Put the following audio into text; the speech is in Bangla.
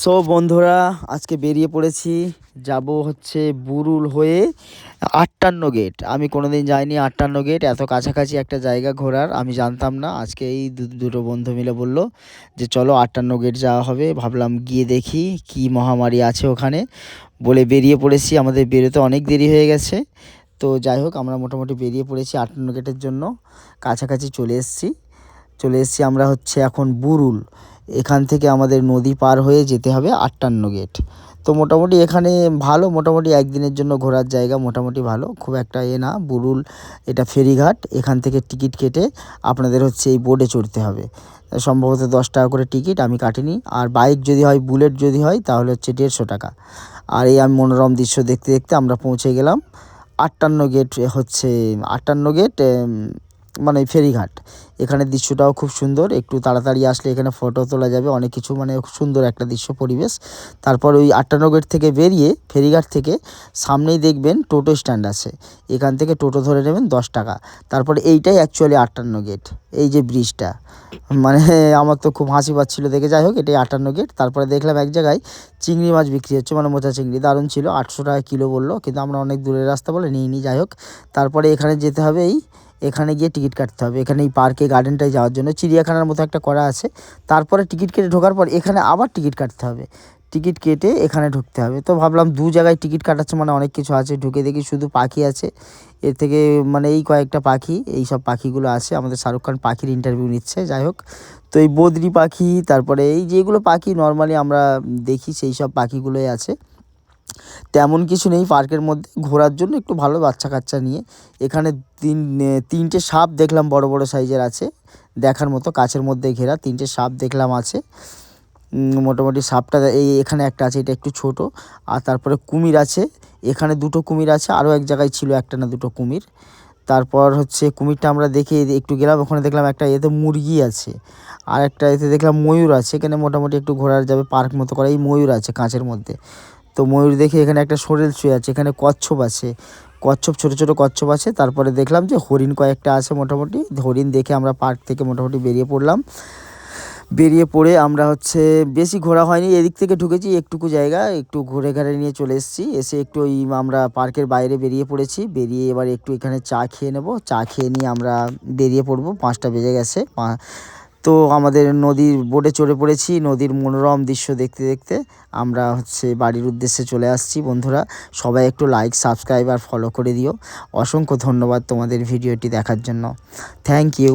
সো বন্ধুরা, আজকে বেরিয়ে পড়েছি। যাব হচ্ছে বুরুল হয়ে ৫৮ গেট। আমি কোনোদিন যাইনি ৫৮ গেট, এত কাছাকাছি একটা জায়গা ঘোরার আমি জানতাম না। আজকে এই দুটো বন্ধু মিলে বলল যে চলো ৫৮ গেট যাওয়া হবে। ভাবলাম গিয়ে দেখি কি মহামারী আছে ওখানে, বলে বেরিয়ে পড়েছি। আমাদের বেরোতে অনেক দেরি হয়ে গেছে। তো যাই হোক, আমরা মোটামুটি বেরিয়ে পড়েছি ৫৮ গেটের জন্য। কাছাকাছি চলে এসেছি আমরা হচ্ছে এখন বুরুল। এখান থেকে আমাদের নদী পার হয়ে যেতে হবে ৫৮ গেট। তো মোটামুটি এখানে ভালো, মোটামুটি একদিনের জন্য ঘোরার জায়গা মোটামুটি ভালো, খুব একটা না। বুরুল এটা ফেরিঘাট। এখান থেকে টিকিট কেটে আপনাদের হচ্ছে এই বোটে চড়তে হবে। সম্ভবত ১০ টাকা করে টিকিট, আমি কাটিনি। আর বাইক যদি হয়, বুলেট যদি হয়, তাহলে হচ্ছে ১৫০ টাকা। আর এই আমি মনোরম দৃশ্য দেখতে দেখতে আমরা পৌঁছে গেলাম ৫৮ গেট। হচ্ছে ৫৮ গেট মানে ফেরিঘাট। এখানের দৃশ্যটাও খুব সুন্দর। একটু তাড়াতাড়ি আসলে এখানে ফটো তোলা যাবে, অনেক কিছু, মানে খুব সুন্দর একটা দৃশ্য পরিবেশ। তারপর ওই ৫৮ গেট থেকে বেরিয়ে ফেরিঘাট থেকে সামনেই দেখবেন টোটো স্ট্যান্ড আছে। এখান থেকে টোটো ধরে নেবেন ১০ টাকা। তারপরে এইটাই অ্যাকচুয়ালি ৫৮ গেট, এই যে ব্রিজটা। মানে আমার তো খুব হাসি পাচ্ছিলো দেখে। যাই হোক, এটাই ৫৮ গেট। তারপরে দেখলাম এক জায়গায় চিংড়ি মাছ বিক্রি হচ্ছে, মানে মোচা চিংড়ি, দারুণ ছিল। ৮০০ টাকা কিলো বললো, কিন্তু আমরা অনেক দূরের রাস্তা বলে নিইনি। যাই হোক, তারপরে এখানে যেতে হবে, এখানে গিয়ে টিকিট কাটতে হবে। এখানে এই পার্কে গার্ডেনটায় যাওয়ার জন্য চিড়িয়াখানার মতো একটা করা আছে। তারপরে টিকিট কেটে ঢোকার পর এখানে আবার টিকিট কাটতে হবে। টিকিট কেটে এখানে ঢুকতে হবে। তো ভাবলাম দু জায়গায় টিকিট কাটাচ্ছে, মানে অনেক কিছু আছে। ঢুকে দেখি শুধু পাখি আছে। এর থেকে মানে এই কয়েকটা পাখি, এই সব পাখিগুলো আছে। আমাদের শাহরুখ খান পাখির ইন্টারভিউ নিচ্ছে। যাই হোক, তো এই বদ্রি পাখি, তারপরে এই যেগুলো পাখি নর্মালি আমরা দেখি, সেই সব পাখিগুলোই আছে। তেমন কিছু নেই পার্কের মধ্যে ঘোরার জন্য, একটু ভালো বাচ্চা কাচ্চা নিয়ে। এখানে তিনটে সাপ দেখলাম, বড় বড় সাইজের আছে, দেখার মতো। কাচের মধ্যে ঘেরা তিনটে সাপ দেখলাম আছে। মোটামুটি সাপটা এখানে একটা আছে, এটা একটু ছোট। আর তারপরে কুমির আছে, এখানে দুটো কুমির আছে। আরও এক জায়গায় ছিল একটা না দুটো কুমির। তারপর হচ্ছে কুমিরটা আমরা দেখে একটু গেলাম, ওখানে দেখলাম একটা এতে মুরগি আছে। আর একটা এতে দেখলাম ময়ূর আছে। এখানে মোটামুটি একটু ঘোরার যাবে, পার্ক মতো করা। এই ময়ূর আছে কাঁচের মধ্যে। তো ময়ূর দেখে এখানে একটা সোরেল শুয়ে আছে। এখানে কচ্ছপ আছে, কচ্ছপ, ছোটো ছোটো কচ্ছপ আছে। তারপরে দেখলাম যে হরিণ কয়েকটা আছে মোটামুটি। হরিণ দেখে আমরা পার্ক থেকে মোটামুটি বেরিয়ে পড়লাম। বেরিয়ে পড়ে আমরা হচ্ছে বেশি ঘোরা হয়নি, এদিক থেকে ঢুকেছি একটুকু জায়গা, একটু ঘুরে ঘাড়ে নিয়ে চলে এসেছি। এসে একটু ওই আমরা পার্কের বাইরে বেরিয়ে পড়েছি। বেরিয়ে এবার একটু এখানে চা খেয়ে নেব। চা খেয়ে নিয়ে আমরা বেরিয়ে পড়বো। ৫টা বেজে গেছে। তো আমাদের নদীর বোটে চড়ে পড়েছি। নদীর মনোরম দৃশ্য দেখতে দেখতে আমরা হচ্ছে বাড়ির উদ্দেশ্যে চলে আসছি। বন্ধুরা, সবাই একটু লাইক, সাবস্ক্রাইব আর ফলো করে দিও। অসংখ্য ধন্যবাদ তোমাদের ভিডিওটি দেখার জন্য। Thank you.